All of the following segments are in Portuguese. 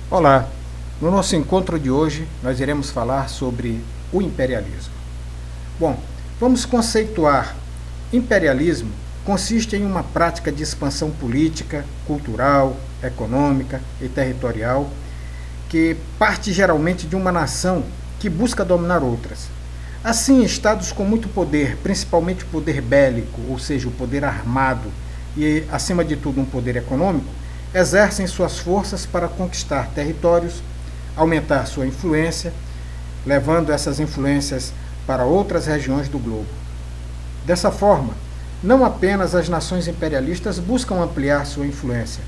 Olá, no nosso encontro de hoje nós iremos falar sobre o imperialismo. Bom, vamos conceituar. Imperialismo consiste em uma prática de expansão política, cultural, econômica e territorial que parte geralmente de uma nação que busca dominar outras. Assim, estados com muito poder, principalmente o poder bélico, ou seja, o poder armado e, acima de tudo, um poder econômico, exercem suas forças para conquistar territórios, aumentar sua influência, levando essas influências para outras regiões do globo. Dessa forma, não apenas as nações imperialistas buscam ampliar sua influência,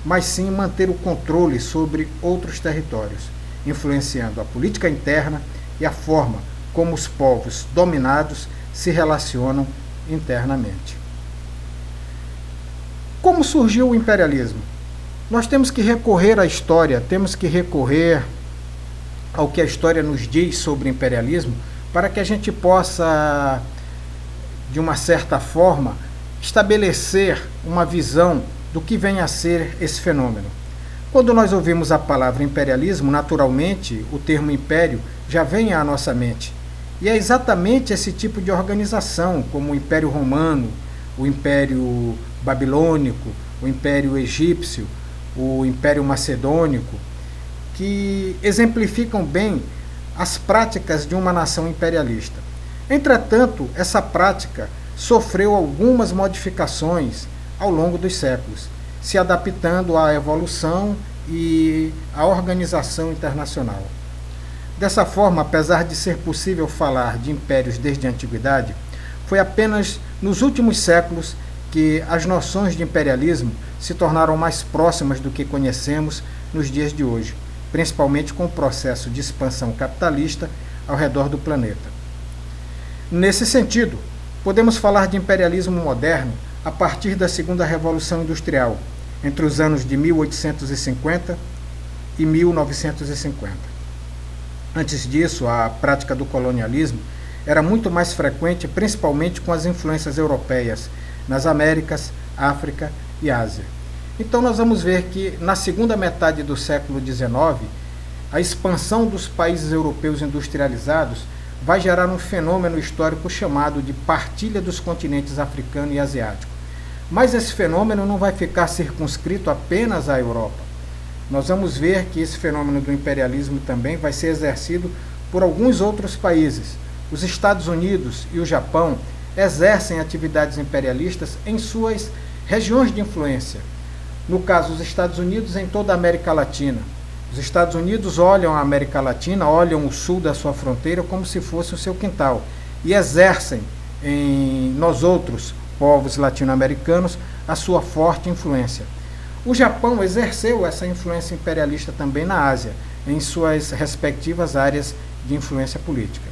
mas sim manter o controle sobre outros territórios, influenciando a política interna e a forma como os povos dominados se relacionam internamente. Como surgiu o imperialismo? Nós temos que recorrer à história, temos que recorrer ao que a história nos diz sobre o imperialismo, para que a gente possa, de uma certa forma, estabelecer uma visão do que vem a ser esse fenômeno. Quando nós ouvimos a palavra imperialismo, naturalmente o termo império já vem à nossa mente. E é exatamente esse tipo de organização, como o Império Romano, o Império Babilônico, o Império Egípcio, o Império Macedônico, que exemplificam bem as práticas de uma nação imperialista. Entretanto, essa prática sofreu algumas modificações ao longo dos séculos, se adaptando à evolução e à organização internacional. Dessa forma, apesar de ser possível falar de impérios desde a antiguidade, foi apenas nos últimos séculos que as noções de imperialismo se tornaram mais próximas do que conhecemos nos dias de hoje, principalmente com o processo de expansão capitalista ao redor do planeta. Nesse sentido, podemos falar de imperialismo moderno a partir da Segunda Revolução Industrial, entre os anos de 1850 e 1950. Antes disso, a prática do colonialismo era muito mais frequente, principalmente com as influências europeias nas Américas, África e Ásia. Então nós vamos ver que na segunda metade do século XIX, a expansão dos países europeus industrializados vai gerar um fenômeno histórico chamado de partilha dos continentes africano e asiático. Mas esse fenômeno não vai ficar circunscrito apenas à Europa. Nós vamos ver que esse fenômeno do imperialismo também vai ser exercido por alguns outros países. Os Estados Unidos e o Japão exercem atividades imperialistas em suas regiões de influência. No caso, os Estados Unidos em toda a América Latina. Os Estados Unidos olham a América Latina, olham o sul da sua fronteira como se fosse o seu quintal e exercem em nós outros povos latino-americanos a sua forte influência. O Japão exerceu essa influência imperialista também na Ásia, em suas respectivas áreas de influência política.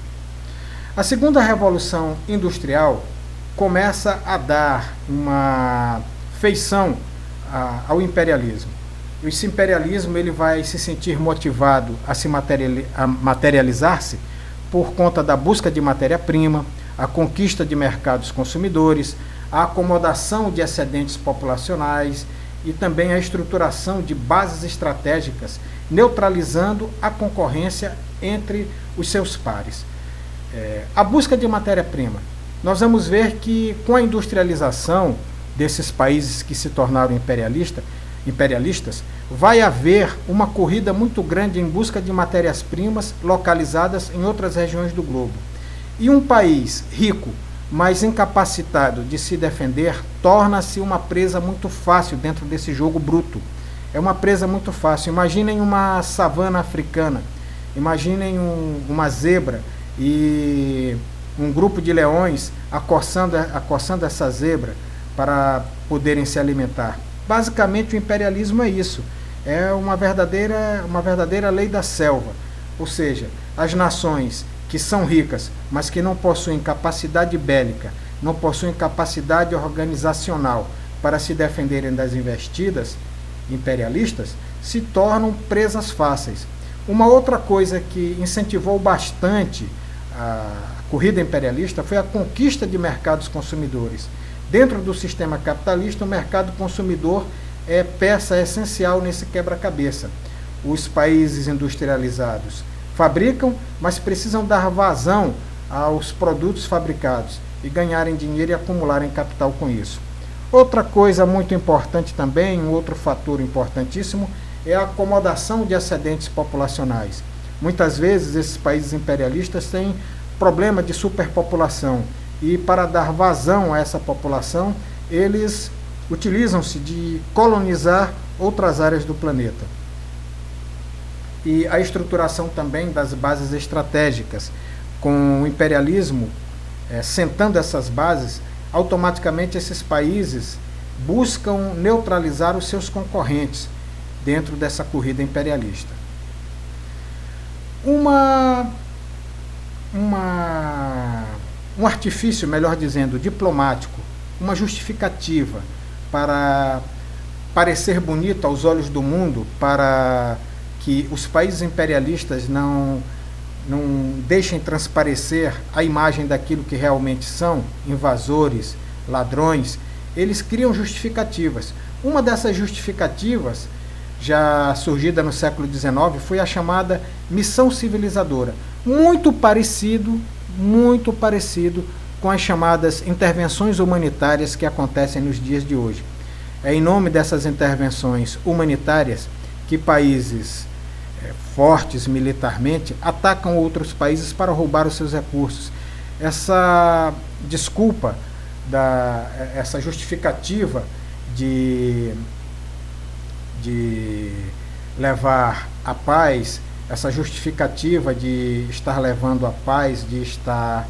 A segunda revolução industrial começa a dar uma feição ao imperialismo. Esse imperialismo ele vai se sentir motivado a materializar-se por conta da busca de matéria-prima, a conquista de mercados consumidores, a acomodação de excedentes populacionais e também a estruturação de bases estratégicas, neutralizando a concorrência entre os seus pares. A busca de matéria-prima. Nós vamos ver que com a industrialização desses países que se tornaram imperialistas, vai haver uma corrida muito grande em busca de matérias-primas localizadas em outras regiões do globo. E um país rico, mas incapacitado de se defender, torna-se uma presa muito fácil dentro desse jogo bruto. É uma presa muito fácil. Imaginem uma savana africana, imaginem uma zebra e um grupo de leões acossando essa zebra para poderem se alimentar. Basicamente o imperialismo é isso, é uma verdadeira lei da selva, ou seja, as nações que são ricas, mas que não possuem capacidade bélica, não possuem capacidade organizacional para se defenderem das investidas imperialistas, se tornam presas fáceis. Uma outra coisa que incentivou bastante a corrida imperialista foi a conquista de mercados consumidores. Dentro do sistema capitalista, o mercado consumidor é peça essencial nesse quebra-cabeça. os países industrializados fabricam, mas precisam dar vazão aos produtos fabricados e ganharem dinheiro e acumularem capital com isso. Outra coisa muito importante também, um outro fator importantíssimo, é a acomodação de excedentes populacionais. Muitas vezes esses países imperialistas têm problema de superpopulação e, para dar vazão a essa população, eles utilizam-se de colonizar outras áreas do planeta. E a estruturação também das bases estratégicas, com o imperialismo sentando essas bases, automaticamente esses países buscam neutralizar os seus concorrentes dentro dessa corrida imperialista. Um artifício, melhor dizendo, diplomático, uma justificativa para parecer bonito aos olhos do mundo, para que os países imperialistas não deixem transparecer a imagem daquilo que realmente são, invasores, ladrões. Eles criam justificativas. Uma dessas justificativas, já surgida no século XIX, foi a chamada missão civilizadora, muito parecido com as chamadas intervenções humanitárias que acontecem nos dias de hoje. É em nome dessas intervenções humanitárias que países fortes militarmente atacam outros países para roubar os seus recursos. Essa desculpa, essa justificativa de levar a paz, essa justificativa de estar levando a paz, de estar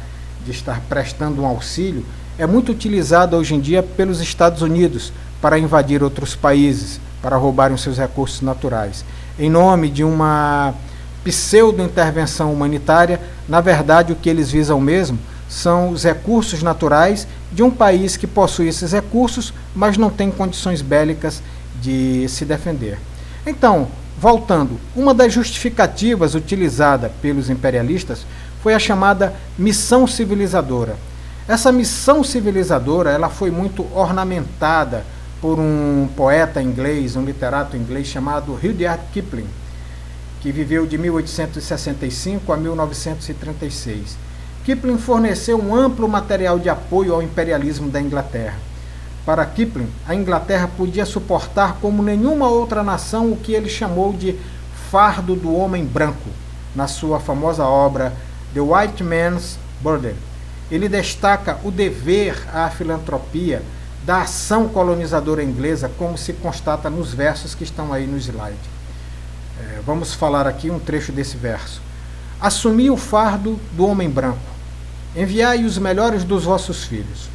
prestando um auxílio, é muito utilizada hoje em dia pelos Estados Unidos para invadir outros países, para roubarem os seus recursos naturais. Em nome de uma pseudo-intervenção humanitária, na verdade o que eles visam mesmo são os recursos naturais de um país que possui esses recursos, mas não tem condições bélicas de se defender. Então, voltando, uma das justificativas utilizada pelos imperialistas foi a chamada missão civilizadora. Essa missão civilizadora, ela foi muito ornamentada por um poeta inglês, um literato inglês chamado Rudyard Kipling, que viveu de 1865 a 1936. Kipling forneceu um amplo material de apoio ao imperialismo da Inglaterra. Para Kipling, a Inglaterra podia suportar como nenhuma outra nação o que ele chamou de fardo do homem branco, na sua famosa obra The White Man's Burden. Ele destaca o dever à filantropia da ação colonizadora inglesa, como se constata nos versos que estão aí no slide. Vamos falar aqui um trecho desse verso. Assumi o fardo do homem branco, enviai os melhores dos vossos filhos,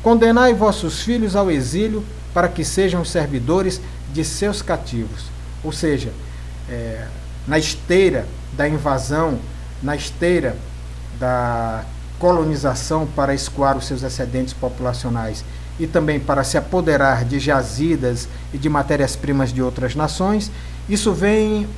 condenai vossos filhos ao exílio para que sejam servidores de seus cativos. Ou seja, na esteira da invasão, na esteira da colonização para escoar os seus excedentes populacionais e também para se apoderar de jazidas e de matérias-primas de outras nações, isso vem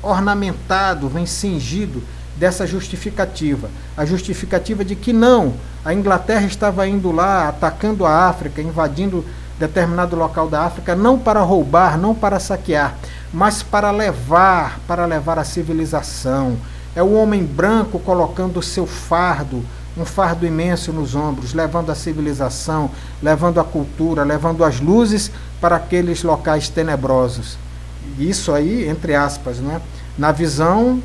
ornamentado, vem cingido dessa justificativa. A justificativa de que não, a Inglaterra estava indo lá, atacando a África, invadindo determinado local da África, não para roubar, não para saquear, mas para levar a civilização. É o homem branco colocando o seu fardo, um fardo imenso nos ombros, levando a civilização, levando a cultura, levando as luzes para aqueles locais tenebrosos. Isso aí, entre aspas, né? Na visão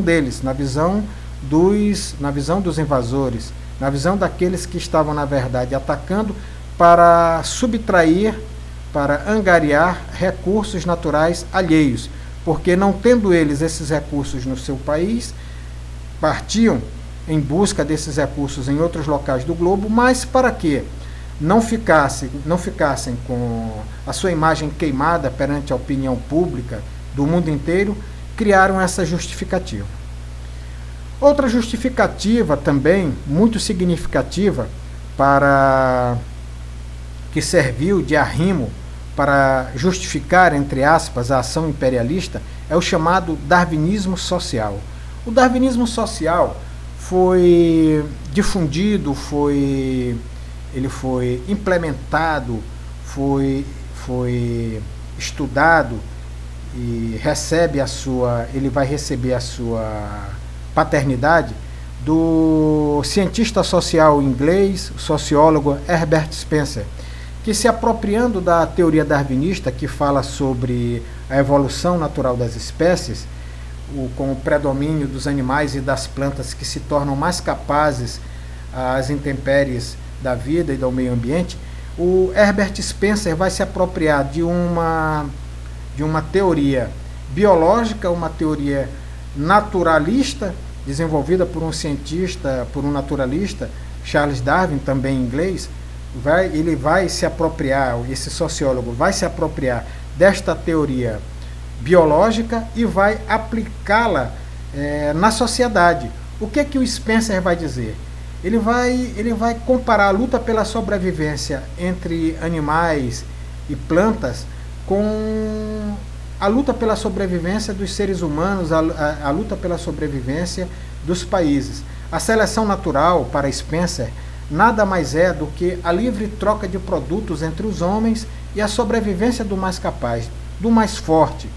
deles, na visão dos invasores, na visão daqueles que estavam, na verdade, atacando para subtrair, para angariar recursos naturais alheios, porque não tendo eles esses recursos no seu país, partiam em busca desses recursos em outros locais do globo, mas para quê? Não ficassem com a sua imagem queimada perante a opinião pública do mundo inteiro, criaram essa justificativa. Outra justificativa também, muito significativa, que serviu de arrimo para justificar, entre aspas, a ação imperialista, é o chamado darwinismo social. O darwinismo social foi difundido, ele foi implementado, foi estudado, e ele vai receber a sua paternidade do cientista social inglês, o sociólogo Herbert Spencer, que, se apropriando da teoria darwinista, que fala sobre a evolução natural das espécies, com o predomínio dos animais e das plantas que se tornam mais capazes às intempéries da vida e do meio ambiente, o Herbert Spencer vai se apropriar de uma teoria biológica, uma teoria naturalista, desenvolvida por um cientista, por um naturalista, Charles Darwin, também inglês. Ele vai se apropriar, esse sociólogo vai se apropriar desta teoria biológica e vai aplicá-la na sociedade. O que o Spencer vai dizer? Ele vai comparar a luta pela sobrevivência entre animais e plantas com a luta pela sobrevivência dos seres humanos, a luta pela sobrevivência dos países. A seleção natural, para Spencer, nada mais é do que a livre troca de produtos entre os homens e a sobrevivência do mais capaz, do mais forte.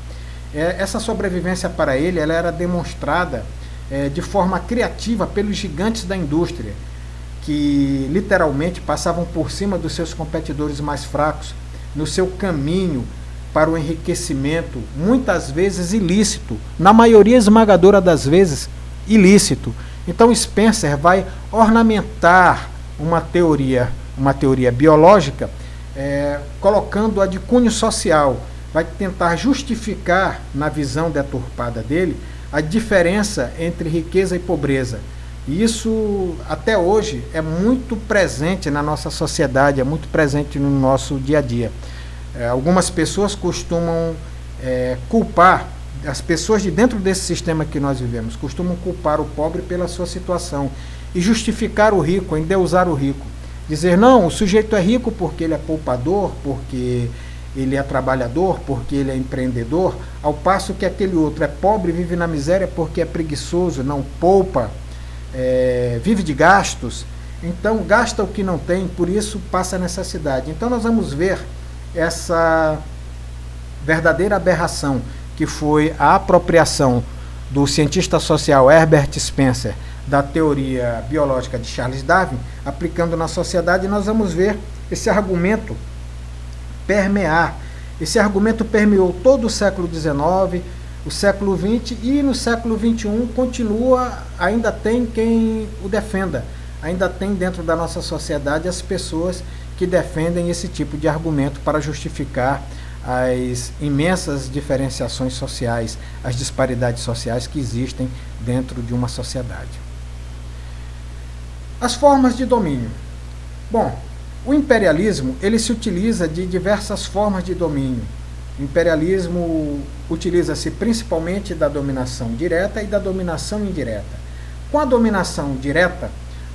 Essa sobrevivência, para ele, ela era demonstrada de forma criativa pelos gigantes da indústria, que literalmente passavam por cima dos seus competidores mais fracos no seu caminho para o enriquecimento, muitas vezes ilícito, na maioria esmagadora das vezes ilícito. Então Spencer vai ornamentar uma teoria biológica, colocando-a de cunho social, vai tentar justificar, na visão deturpada dele, a diferença entre riqueza e pobreza. E isso, até hoje, é muito presente na nossa sociedade, é muito presente no nosso dia a dia. Algumas pessoas costumam culpar, as pessoas de dentro desse sistema que nós vivemos, costumam culpar o pobre pela sua situação e justificar o rico, endeusar o rico. Dizer, não, o sujeito é rico porque ele é poupador, porque ele é trabalhador, porque ele é empreendedor, ao passo que aquele outro é pobre, vive na miséria porque é preguiçoso, não poupa, vive de gastos, então gasta o que não tem, por isso passa necessidade. Então nós vamos ver essa verdadeira aberração, que foi a apropriação do cientista social Herbert Spencer da teoria biológica de Charles Darwin, aplicando na sociedade. E nós vamos ver esse argumento permear. Esse argumento permeou todo o século XIX, o século XX, e no século XXI continua, ainda tem quem o defenda, ainda tem dentro da nossa sociedade as pessoas que defendem esse tipo de argumento para justificar as imensas diferenciações sociais, as disparidades sociais que existem dentro de uma sociedade. As formas de domínio. Bom, o imperialismo, ele se utiliza de diversas formas de domínio. O imperialismo utiliza-se principalmente da dominação direta e da dominação indireta. Com a dominação direta,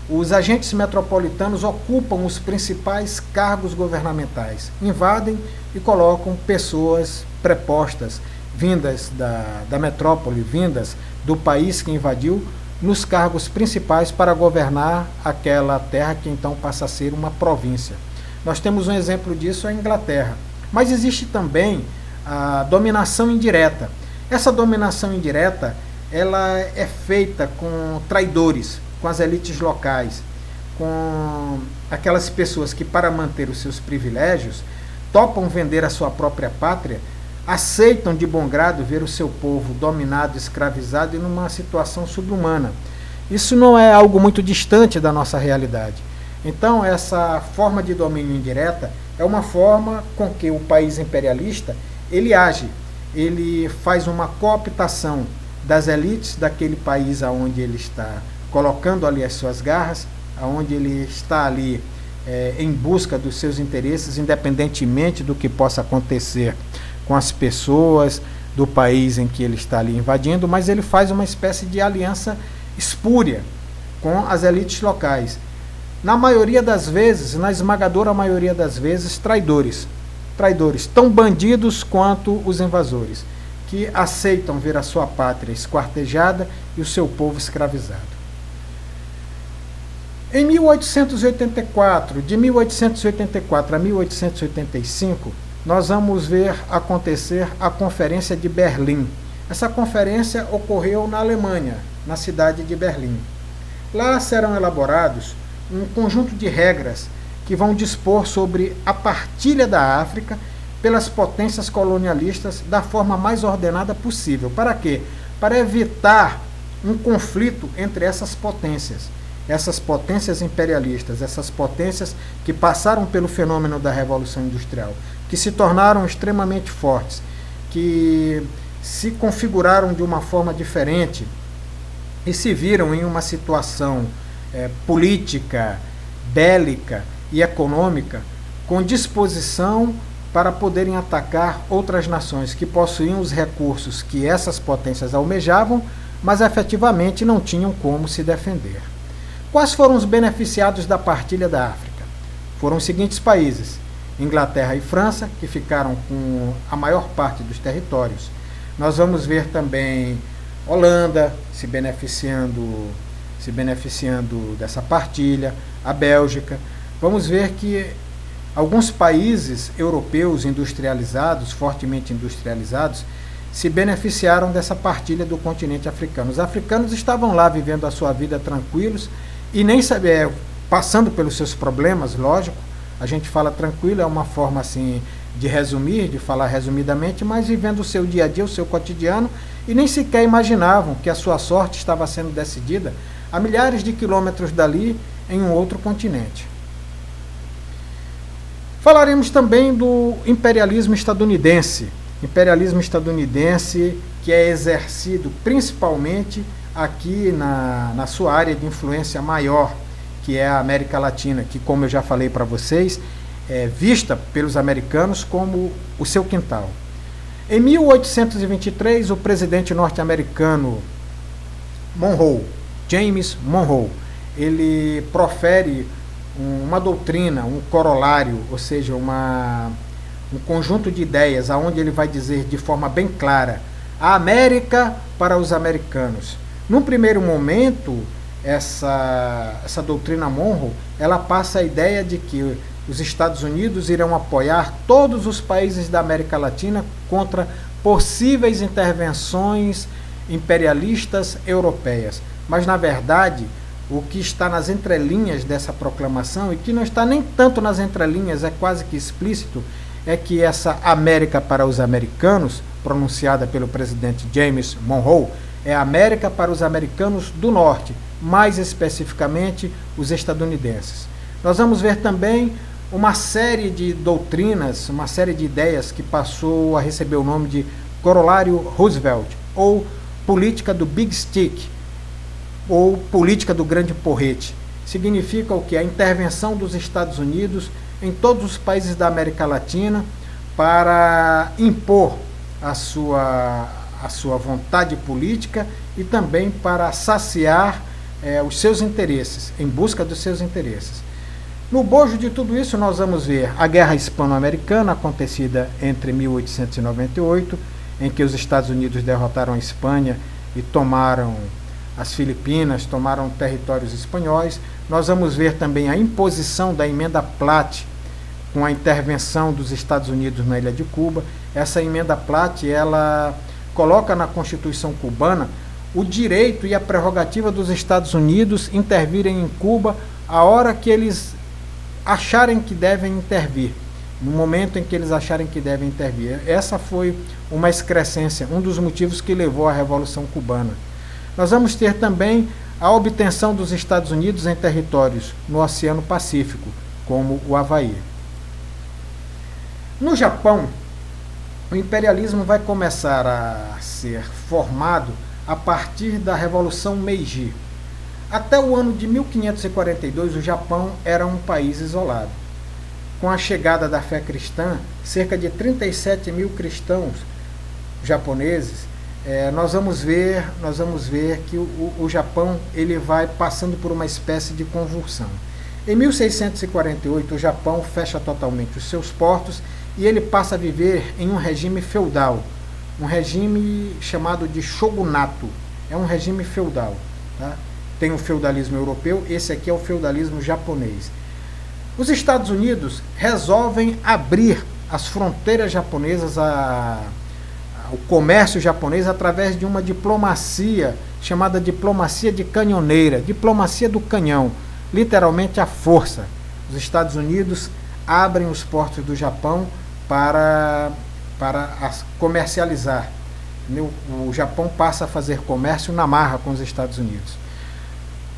os agentes metropolitanos ocupam os principais cargos governamentais, invadem e colocam pessoas prepostas, vindas da metrópole, vindas do país que invadiu, nos cargos principais para governar aquela terra que então passa a ser uma província. Nós temos um exemplo disso, a Inglaterra. Mas existe também a dominação indireta. Essa dominação indireta, ela é feita com traidores, com as elites locais, com aquelas pessoas que, para manter os seus privilégios, topam vender a sua própria pátria, aceitam de bom grado ver o seu povo dominado, escravizado e numa situação subhumana. Isso não é algo muito distante da nossa realidade. Então, essa forma de domínio indireta é uma forma com que o país imperialista ele age, ele faz uma cooptação das elites daquele país aonde ele está colocando ali as suas garras, aonde ele está ali em busca dos seus interesses, independentemente do que possa acontecer com as pessoas do país em que ele está ali invadindo, mas ele faz uma espécie de aliança espúria com as elites locais. Na maioria das vezes, na esmagadora maioria das vezes, traidores, tão bandidos quanto os invasores, que aceitam ver a sua pátria esquartejada e o seu povo escravizado. Em 1884, de 1884 a 1885, nós vamos ver acontecer a Conferência de Berlim. Essa conferência ocorreu na Alemanha, na cidade de Berlim. Lá serão elaborados um conjunto de regras que vão dispor sobre a partilha da África pelas potências colonialistas da forma mais ordenada possível. Para quê? Para evitar um conflito entre essas potências imperialistas, essas potências que passaram pelo fenômeno da Revolução Industrial, que se tornaram extremamente fortes, que se configuraram de uma forma diferente e se viram em uma situação política, bélica e econômica com disposição para poderem atacar outras nações que possuíam os recursos que essas potências almejavam, mas efetivamente não tinham como se defender. Quais foram os beneficiados da partilha da África? Foram os seguintes países: Inglaterra e França, que ficaram com a maior parte dos territórios. Nós vamos ver também Holanda se beneficiando dessa partilha, a Bélgica. Vamos ver que alguns países europeus industrializados, fortemente industrializados, se beneficiaram dessa partilha do continente africano. Os africanos estavam lá vivendo a sua vida tranquilos e nem passando pelos seus problemas, lógico. A gente fala tranquilo, é uma forma assim de resumir, de falar resumidamente, mas vivendo o seu dia a dia, o seu cotidiano, e nem sequer imaginavam que a sua sorte estava sendo decidida a milhares de quilômetros dali, em um outro continente. Falaremos também do imperialismo estadunidense que é exercido principalmente aqui na sua área de influência maior, que é a América Latina, que, como eu já falei para vocês, é vista pelos americanos como o seu quintal. Em 1823, o presidente norte-americano James Monroe, ele profere uma doutrina, um corolário, ou seja, um conjunto de ideias, onde ele vai dizer de forma bem clara: a América para os americanos. Num primeiro momento, essa doutrina Monroe, ela passa a ideia de que os Estados Unidos irão apoiar todos os países da América Latina contra possíveis intervenções imperialistas europeias. Mas, na verdade, o que está nas entrelinhas dessa proclamação, e que não está nem tanto nas entrelinhas, é quase que explícito, é que essa América para os americanos, pronunciada pelo presidente James Monroe, é a América para os americanos do norte, mais especificamente os estadunidenses. Nós vamos ver também uma série de doutrinas, uma série de ideias que passou a receber o nome de Corolário Roosevelt, ou política do Big Stick, ou política do grande porrete. Significa o que? A intervenção dos Estados Unidos em todos os países da América Latina para impor a sua vontade política e também para saciar os seus interesses, em busca dos seus interesses. No bojo de tudo isso, nós vamos ver a Guerra Hispano-Americana, acontecida entre 1898, em que os Estados Unidos derrotaram a Espanha e tomaram as Filipinas, tomaram territórios espanhóis. Nós vamos ver também a imposição da Emenda Platt, com a intervenção dos Estados Unidos na ilha de Cuba. Essa Emenda Platt, ela coloca na Constituição cubana o direito e a prerrogativa dos Estados Unidos intervirem em Cuba a hora que eles acharem que devem intervir, no momento em que eles acharem que devem intervir. Essa foi uma excrescência, um dos motivos que levou à Revolução Cubana. Nós vamos ter também a obtenção dos Estados Unidos em territórios no Oceano Pacífico, como o Havaí. No Japão, o imperialismo vai começar a ser formado a partir da Revolução Meiji. Até o ano de 1542, o Japão era um país isolado. Com a chegada da fé cristã, cerca de 37 mil cristãos japoneses, nós vamos ver que o Japão ele vai passando por uma espécie de convulsão. Em 1648, o Japão fecha totalmente os seus portos e ele passa a viver em um regime feudal, um regime chamado de shogunato. É um regime feudal, tá? Tem o feudalismo europeu, esse aqui é o feudalismo japonês. Os Estados Unidos resolvem abrir as fronteiras japonesas, o comércio japonês, através de uma diplomacia chamada diplomacia de canhoneira, diplomacia do canhão, literalmente a força. Os Estados Unidos abrem os portos do Japão para comercializar. O Japão passa a fazer comércio na marra com os Estados Unidos.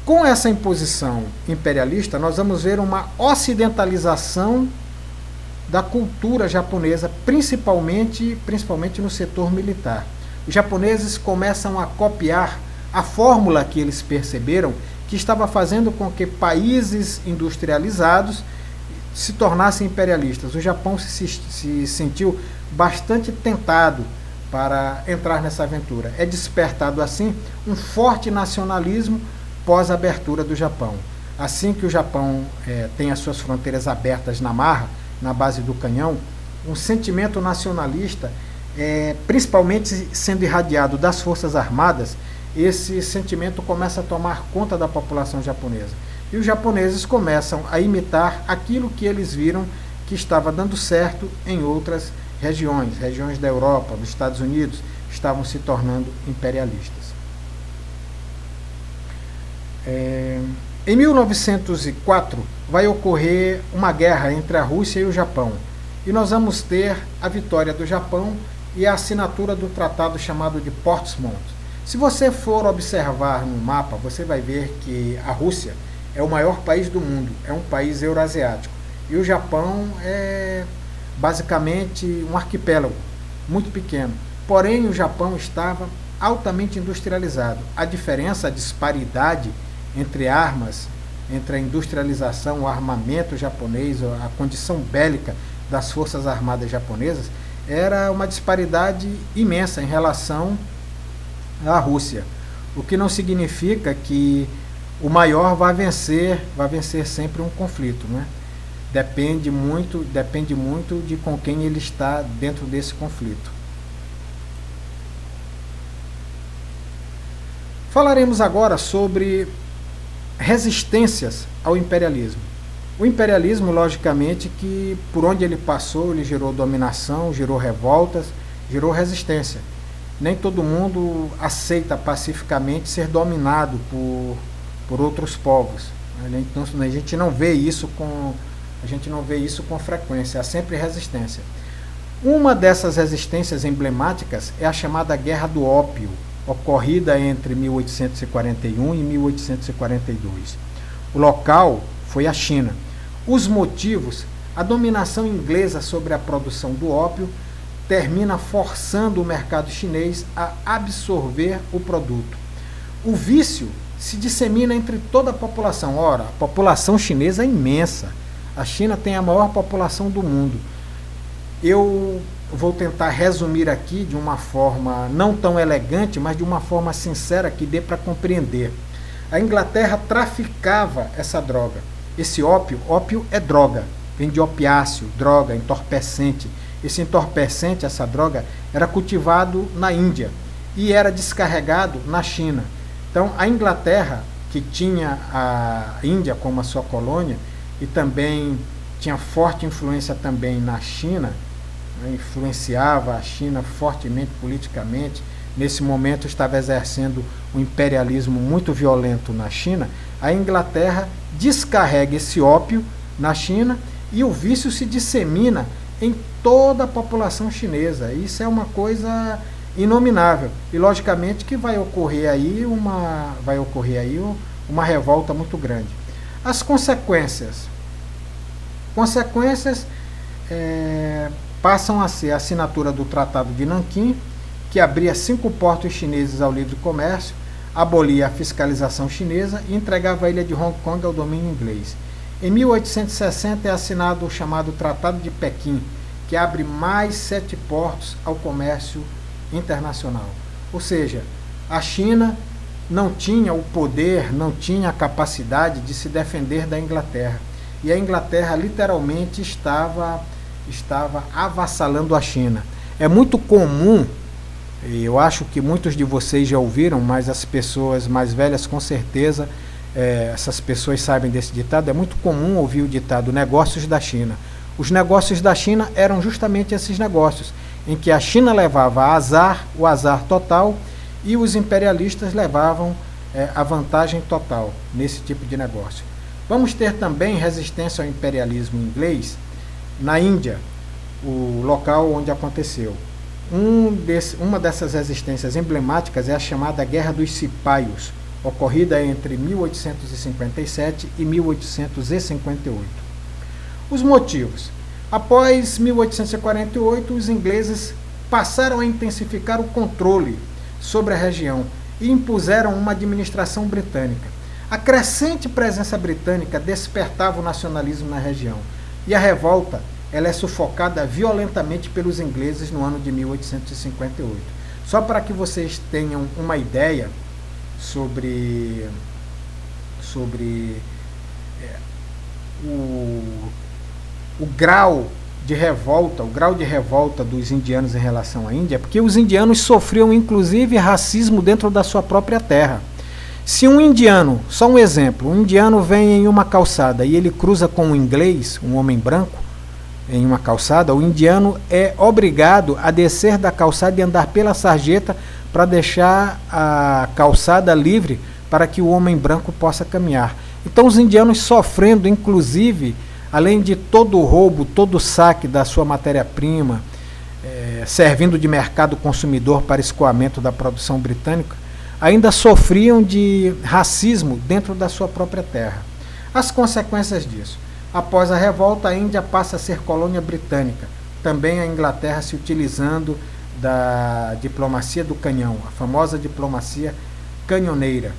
Com essa imposição imperialista, nós vamos ver uma ocidentalização da cultura japonesa, principalmente no setor militar. Os japoneses começam a copiar a fórmula que eles perceberam que estava fazendo com que países industrializados se tornassem imperialistas. O Japão se sentiu bastante tentado para entrar nessa aventura. É despertado assim um forte nacionalismo pós-abertura do Japão. Assim que o Japão tem as suas fronteiras abertas na marra, na base do canhão, um sentimento nacionalista, principalmente sendo irradiado das Forças Armadas, esse sentimento começa a tomar conta da população japonesa. E os japoneses começam a imitar aquilo que eles viram que estava dando certo em outras regiões da Europa, dos Estados Unidos, estavam se tornando imperialistas. Em 1904 vai ocorrer uma guerra entre a Rússia e o Japão, e nós vamos ter a vitória do Japão e a assinatura do tratado chamado de Portsmouth. Se você for observar no mapa, você vai ver que a Rússia é o maior país do mundo, é um país eurasiático, e o Japão é basicamente um arquipélago muito pequeno. Porém, o Japão estava altamente industrializado. A diferença, a disparidade entre armas, entre a industrialização, o armamento japonês, a condição bélica das forças armadas japonesas, era uma disparidade imensa em relação à Rússia. O que não significa que o maior vai vencer sempre um conflito, né? Depende muito de com quem ele está dentro desse conflito. Falaremos agora sobre resistências ao imperialismo. O imperialismo, logicamente, que por onde ele passou, ele gerou dominação, gerou revoltas, gerou resistência. Nem todo mundo aceita pacificamente ser dominado por outros povos. A gente não vê isso com frequência, há sempre resistência. Uma dessas resistências emblemáticas é a chamada Guerra do Ópio, ocorrida entre 1841 e 1842. O local foi a China. Os motivos: a dominação inglesa sobre a produção do ópio termina forçando o mercado chinês a absorver o produto. O vício se dissemina entre toda a população. Ora, a população chinesa é imensa. A China tem a maior população do mundo. Eu vou tentar resumir aqui de uma forma não tão elegante, mas de uma forma sincera que dê para compreender. A Inglaterra traficava essa droga. Esse ópio é droga, vem de opiáceo, droga, entorpecente. Esse entorpecente, essa droga, era cultivado na Índia e era descarregado na China. Então, a Inglaterra, que tinha a Índia como a sua colônia e também tinha forte influência também na China, influenciava a China fortemente politicamente, nesse momento estava exercendo um imperialismo muito violento na China. A Inglaterra descarrega esse ópio na China e o vício se dissemina em toda a população chinesa. Isso é uma coisa inominável e logicamente que vai ocorrer aí uma revolta muito grande. As consequências passam a ser a assinatura do Tratado de Nanquim, que abria 5 portos chineses ao livre comércio, abolia a fiscalização chinesa e entregava a ilha de Hong Kong ao domínio inglês. Em 1860 é assinado o chamado Tratado de Pequim, que abre mais 7 portos ao comércio internacional. Ou seja, a China não tinha o poder, não tinha a capacidade de se defender da Inglaterra. E a Inglaterra literalmente estava avassalando a China. É muito comum, eu acho que muitos de vocês já ouviram, mas as pessoas mais velhas com certeza, essas pessoas sabem desse ditado. É muito comum ouvir o ditado negócios da China. Os negócios da China eram justamente esses negócios, em que a China levava azar, o azar total, e os imperialistas levavam a vantagem total nesse tipo de negócio. Vamos ter também resistência ao imperialismo inglês na Índia, o local onde aconteceu. Uma dessas resistências emblemáticas é a chamada Guerra dos Cipaios, ocorrida entre 1857 e 1858. Os motivos. Após 1848, os ingleses passaram a intensificar o controle sobre a região e impuseram uma administração britânica. A crescente presença britânica despertava o nacionalismo na região, e a revolta ela é sufocada violentamente pelos ingleses no ano de 1858. Só para que vocês tenham uma ideia sobre o grau de revolta dos indianos em relação à Índia, porque os indianos sofriam inclusive racismo dentro da sua própria terra. Se um indiano, só um exemplo, um indiano vem em uma calçada e ele cruza com um inglês, um homem branco, em uma calçada, o indiano é obrigado a descer da calçada e andar pela sarjeta para deixar a calçada livre para que o homem branco possa caminhar. Então os indianos sofrendo, inclusive, além de todo o roubo, todo o saque da sua matéria-prima, servindo de mercado consumidor para escoamento da produção britânica, ainda sofriam de racismo dentro da sua própria terra. As consequências disso. Após a revolta, a Índia passa a ser colônia britânica, também a Inglaterra se utilizando da diplomacia do canhão, a famosa diplomacia canhoneira.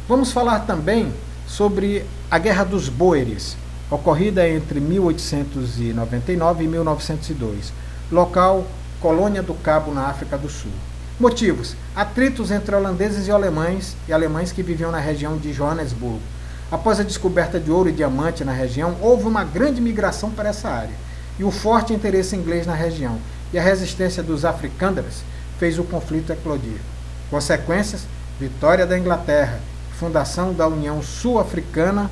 Vamos falar também sobre a Guerra dos Bóeres, ocorrida entre 1899 e 1902, local Colônia do Cabo, na África do Sul. Motivos: atritos entre holandeses e alemães que viviam na região de Joanesburgo. Após a descoberta de ouro e diamante na região, houve uma grande migração para essa área, e o forte interesse inglês na região e a resistência dos africândaras fez o conflito eclodir. Consequências: vitória da Inglaterra, fundação da União Sul-Africana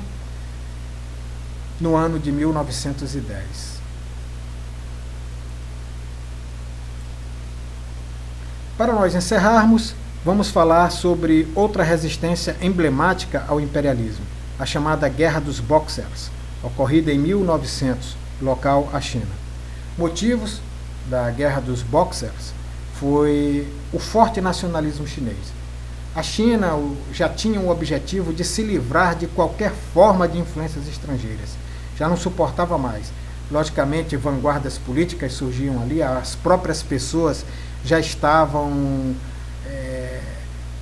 no ano de 1910. Para nós encerrarmos, vamos falar sobre outra resistência emblemática ao imperialismo, a chamada Guerra dos Boxers, ocorrida em 1900, local a China. Motivos da Guerra dos Boxers foi o forte nacionalismo chinês. A China já tinha o objetivo de se livrar de qualquer forma de influências estrangeiras. Já não suportava mais. Logicamente, vanguardas políticas surgiam ali, as próprias pessoas já estavam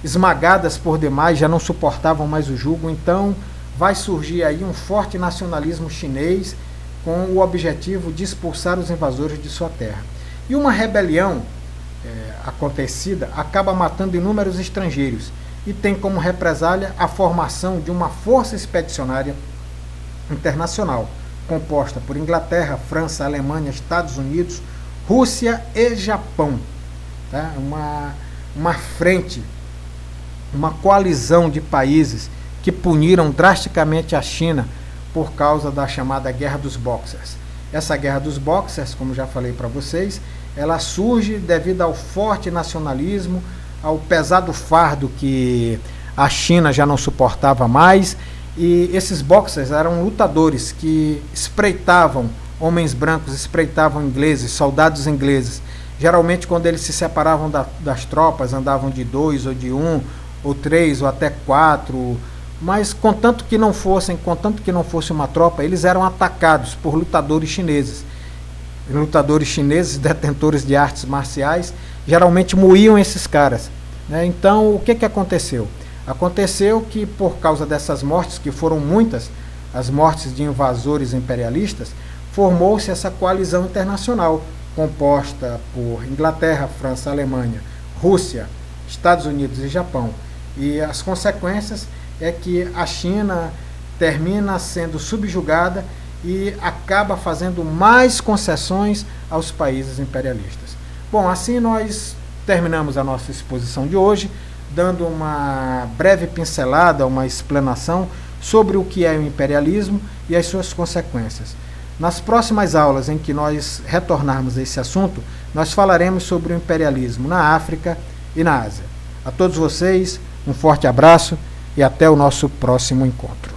esmagadas por demais, já não suportavam mais o jugo. Então, vai surgir aí um forte nacionalismo chinês com o objetivo de expulsar os invasores de sua terra. E uma rebelião acontecida acaba matando inúmeros estrangeiros e tem como represália a formação de uma força expedicionária internacional, composta por Inglaterra, França, Alemanha, Estados Unidos, Rússia e Japão. Tá? Uma frente, uma coalizão de países que puniram drasticamente a China por causa da chamada Guerra dos Boxers. Essa Guerra dos Boxers, como já falei para vocês, ela surge devido ao forte nacionalismo, ao pesado fardo que a China já não suportava mais, e esses boxers eram lutadores que espreitavam homens brancos, espreitavam ingleses, soldados ingleses. Geralmente, quando eles se separavam das tropas, andavam de 2 ou de 1 ou 3 ou até 4, mas contanto que não fosse uma tropa, eles eram atacados por lutadores chineses. Lutadores chineses, detentores de artes marciais, geralmente moíam esses caras, né? Então, o que aconteceu? Aconteceu que, por causa dessas mortes, que foram muitas, as mortes de invasores imperialistas, formou-se essa coalizão internacional, composta por Inglaterra, França, Alemanha, Rússia, Estados Unidos e Japão. E as consequências é que a China termina sendo subjugada e acaba fazendo mais concessões aos países imperialistas. Bom, assim nós terminamos a nossa exposição de hoje, dando uma breve pincelada, uma explanação sobre o que é o imperialismo e as suas consequências. Nas próximas aulas em que nós retornarmos a esse assunto, nós falaremos sobre o imperialismo na África e na Ásia. A todos vocês, um forte abraço e até o nosso próximo encontro.